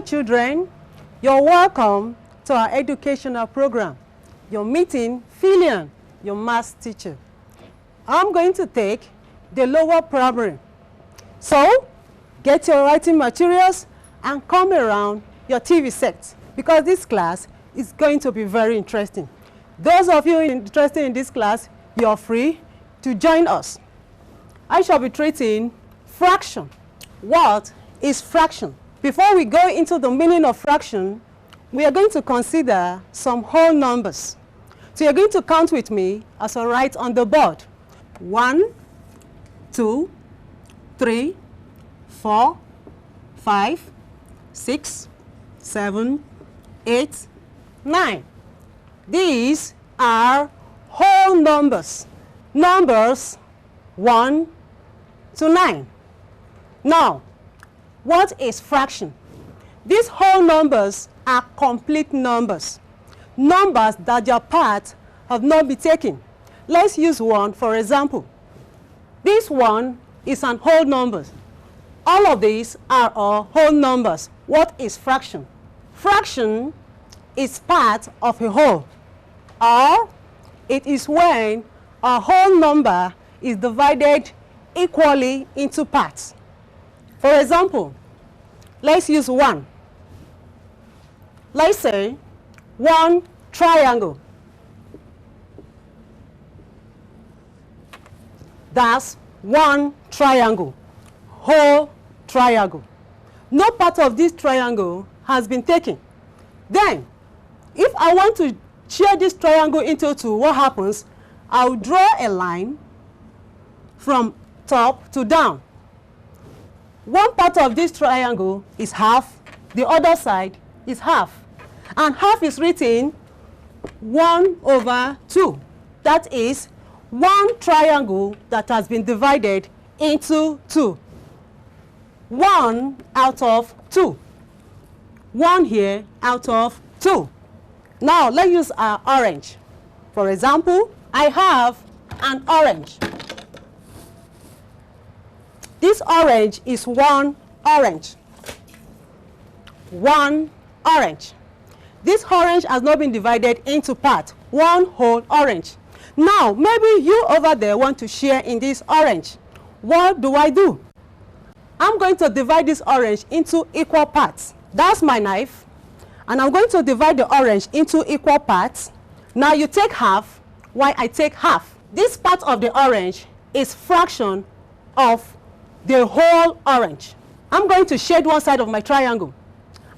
children, you're welcome to our educational program. You're meeting Filian, your math teacher. I'm going to take the lower primary. So, get your writing materials and come around your TV set because this class is going to be very interesting. Those of you interested in this class, you're free to join us. I shall be treating fraction. What is fraction? Before we go into the meaning of fraction, we are going to consider some whole numbers. So you're going to count with me as I write on the board. 1, 2, 3, 4, 5, 6, 7, 8, 9. These are whole numbers. Numbers 1 to 9. Now, what is fraction? These whole numbers are complete numbers. Numbers that their part have not been taken. Let's use 1 for example. This one is an whole number. All of these are all whole numbers. What is fraction? Fraction is part of a whole, or it is when a whole number is divided equally into parts. For example, let's use 1. Let's say 1 triangle. That's 1 triangle, whole triangle. No part of this triangle has been taken. Then, if I want to share this triangle into 2, what happens? I'll draw a line from top to down. One part of this triangle is half, the other side is half. And half is written 1/2. That is 1 triangle that has been divided into 2. 1 out of 2. 1 here out of 2. Now let's use our orange. For example, I have an orange. This orange is 1 orange. 1 orange. This orange has not been divided into parts. 1 whole orange. Now, maybe you over there want to share in this orange. What do? I'm going to divide this orange into equal parts. That's my knife. And I'm going to divide the orange into equal parts. Now you take half, while I take half. This part of the orange is fraction of the whole orange. I'm going to shade one side of my triangle.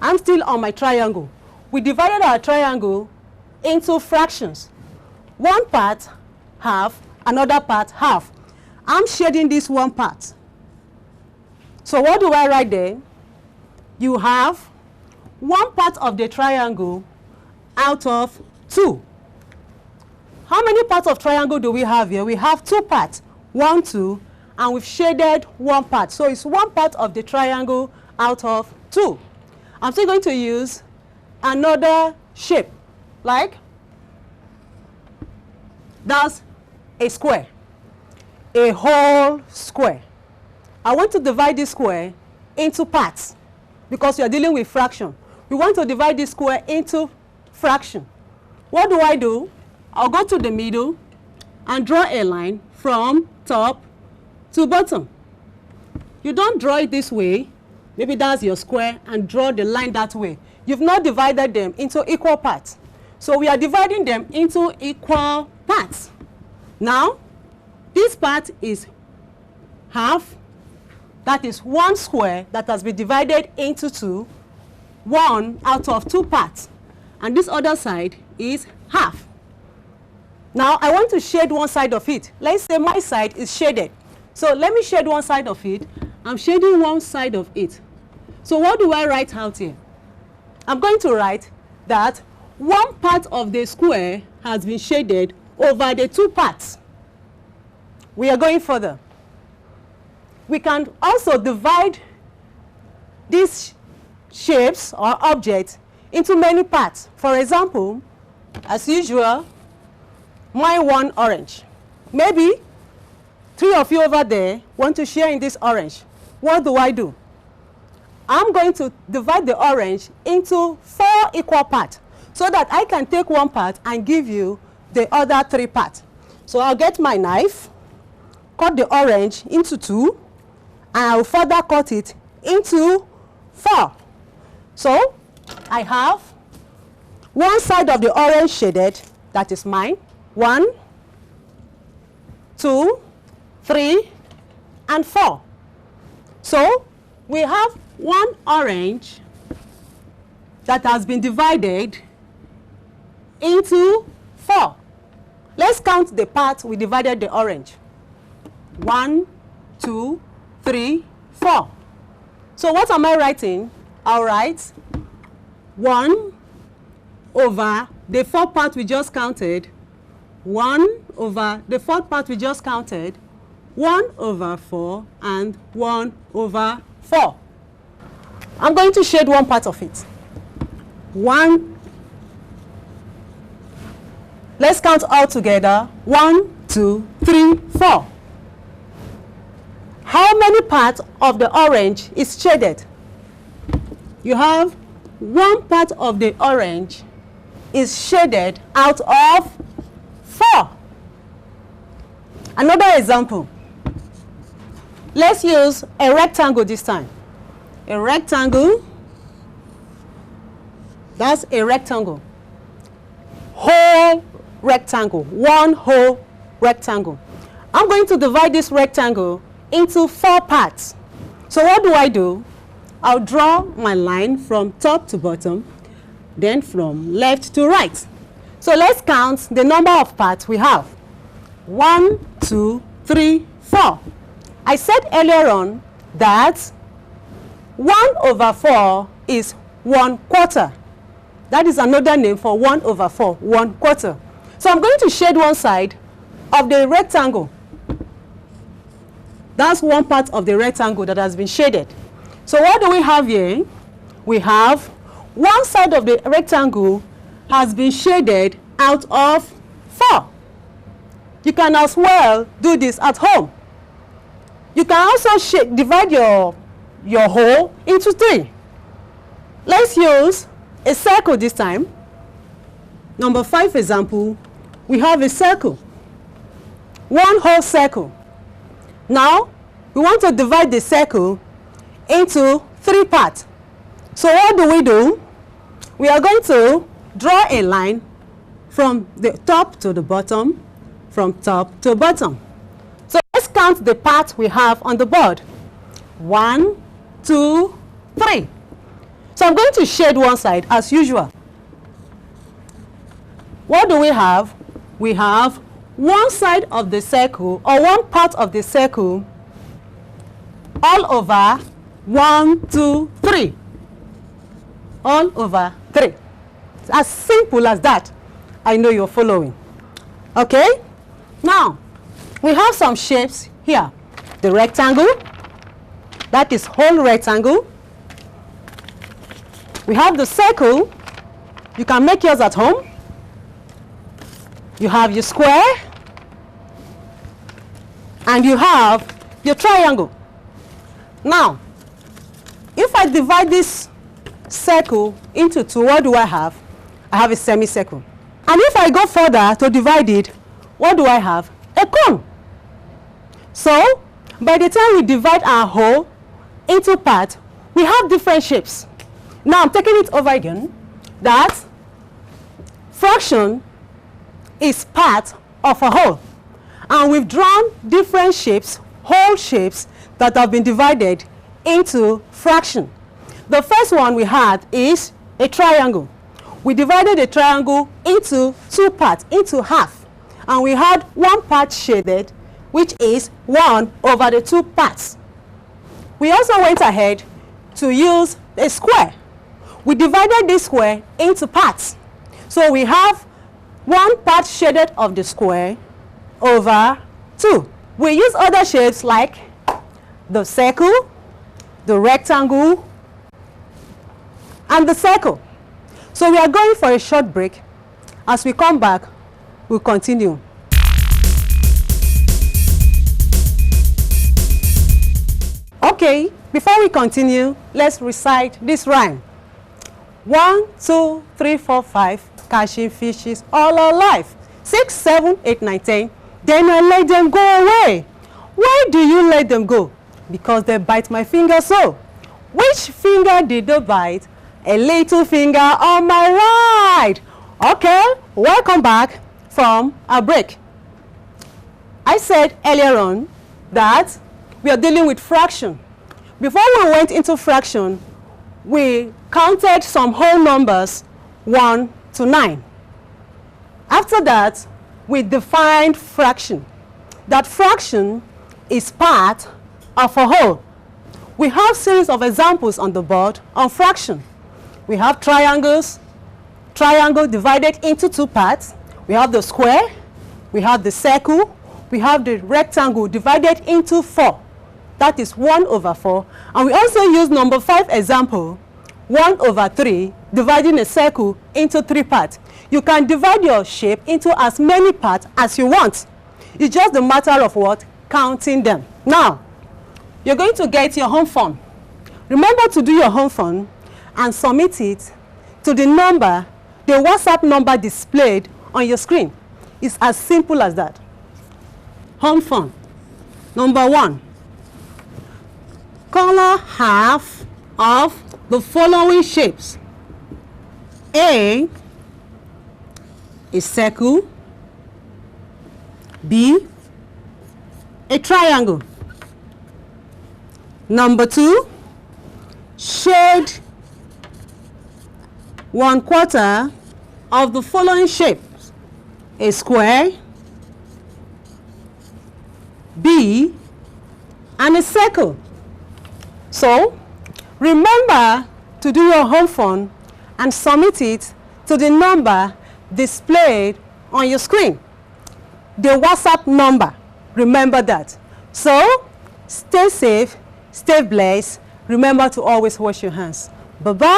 I'm still on my triangle. We divided our triangle into fractions. One part, half, another part, half. I'm shading this one part. So what do I write there? You have 1 part of the triangle out of 2. How many parts of triangle do we have here? We have 2 parts, 1, 2, and we've shaded 1 part. So it's 1 part of the triangle out of 2. I'm still going to use another shape, like that's a square, a whole square. I want to divide this square into parts because we are dealing with fraction. We want to divide this square into fraction. What do? I'll go to the middle and draw a line from top to bottom. You don't draw it this way. Maybe that's your square and draw the line that way. You've not divided them into equal parts. So we are dividing them into equal parts. Now, this part is half. That is 1 square that has been divided into 2. 1 out of 2 parts. And this other side is half. Now, I want to shade one side of it. Let's say my side is shaded. So let me shade one side of it. I'm shading one side of it. So what do I write out here? I'm going to write that 1 part of the square has been shaded over the 2 parts. We are going further. We can also divide these shapes or objects into many parts. For example, as usual, my 1 orange. Maybe 3 of you over there want to share in this orange. What do? I'm going to divide the orange into 4 equal parts so that I can take one part and give you the other 3 parts. So I'll get my knife, cut the orange into 2, and I'll further cut it into 4. So I have one side of the orange shaded, that is mine. 1, 2, 3, and 4. So we have one orange that has been divided into 4. Let's count the parts we divided the orange. 1, 2, 3, 4. So what am I writing? I'll write 1 over the 4 parts we just counted, 1 over the 4th part we just counted, 1 over 4, and 1 over 4. I'm going to shade one part of it. 1. Let's count all together. 1, 2, 3, 4. How many parts of the orange is shaded? You have 1 part of the orange is shaded out of 4. Another example. Let's use a rectangle this time. A rectangle. That's a rectangle. Whole rectangle. One whole rectangle. I'm going to divide this rectangle into 4 parts. So what do? I'll draw my line from top to bottom, then from left to right. So let's count the number of parts we have. 1, 2, 3, 4. I said earlier on that 1 over 4 is 1/4. That is another name for 1 over 4, 1/4. So I'm going to shade one side of the rectangle. That's one part of the rectangle that has been shaded. So what do we have here? We have one side of the rectangle has been shaded out of 4. You can as well do this at home. You can also divide your whole into 3. Let's use a circle this time. Number 5 example, we have a circle. One whole circle. Now, we want to divide the circle into 3 parts. So what do? We are going to draw a line from the top to the bottom, from top to bottom. So let's count the parts we have on the board. 1, 2, 3. So I'm going to shade one side as usual. What do we have? We have one side of the circle, or one part of the circle, all over 1, 2, 3. All over 3. It's as simple as that. I know you're following. Okay? Now, we have some shapes here. The rectangle, that is whole rectangle. We have the circle. You can make yours at home. You have your square. And you have your triangle. Now, if I divide this circle into 2, what do I have? I have a semicircle. And if I go further to divide it, what do I have? A cone. So, by the time we divide our whole into parts, we have different shapes. Now I'm taking it over again. That fraction is part of a whole. And we've drawn different shapes, whole shapes, that have been divided into fraction. The first one we had is a triangle. We divided the triangle into 2 parts, into half. And we had one part shaded, which is 1 over the 2 parts. We also went ahead to use a square. We divided this square into parts. So we have one part shaded of the square over 2. We use other shapes like the circle, the rectangle, and the circle. So we are going for a short break. As we come back, we'll continue. Okay, Before we continue, let's recite this rhyme. 1, 2, 3, 4, 5, catching fishes all alive. 6, 7, 8, 9, 10. Then I let them go away. Why do you let them go? Because they bite my finger so. Which finger did they bite? A little finger on my right. Okay, welcome back from a break. I said earlier on that we are dealing with fraction. Before we went into fraction, we counted some whole numbers 1 to 9. After that, we defined fraction. That fraction is part of a whole. We have series of examples on the board on fraction. We have triangles, triangle divided into 2 parts. We have the square, we have the circle, we have the rectangle divided into 4. That is 1 over 4. And we also use number 5 example, 1 over 3, dividing a circle into 3 parts. You can divide your shape into as many parts as you want. It's just a matter of what? Counting them. Now, you're going to get your home phone. Remember to do your home phone and submit it to the number, the WhatsApp number displayed on your screen. It's as simple as that. Home phone. Number 1. Color half of the following shapes. A circle. B, a triangle. Number 2, shade 1/4 of the following shapes. A square, B, and a circle. So, remember to do your home phone and submit it to the number displayed on your screen. The WhatsApp number. Remember that. So, stay safe, stay blessed. Remember to always wash your hands. Bye-bye.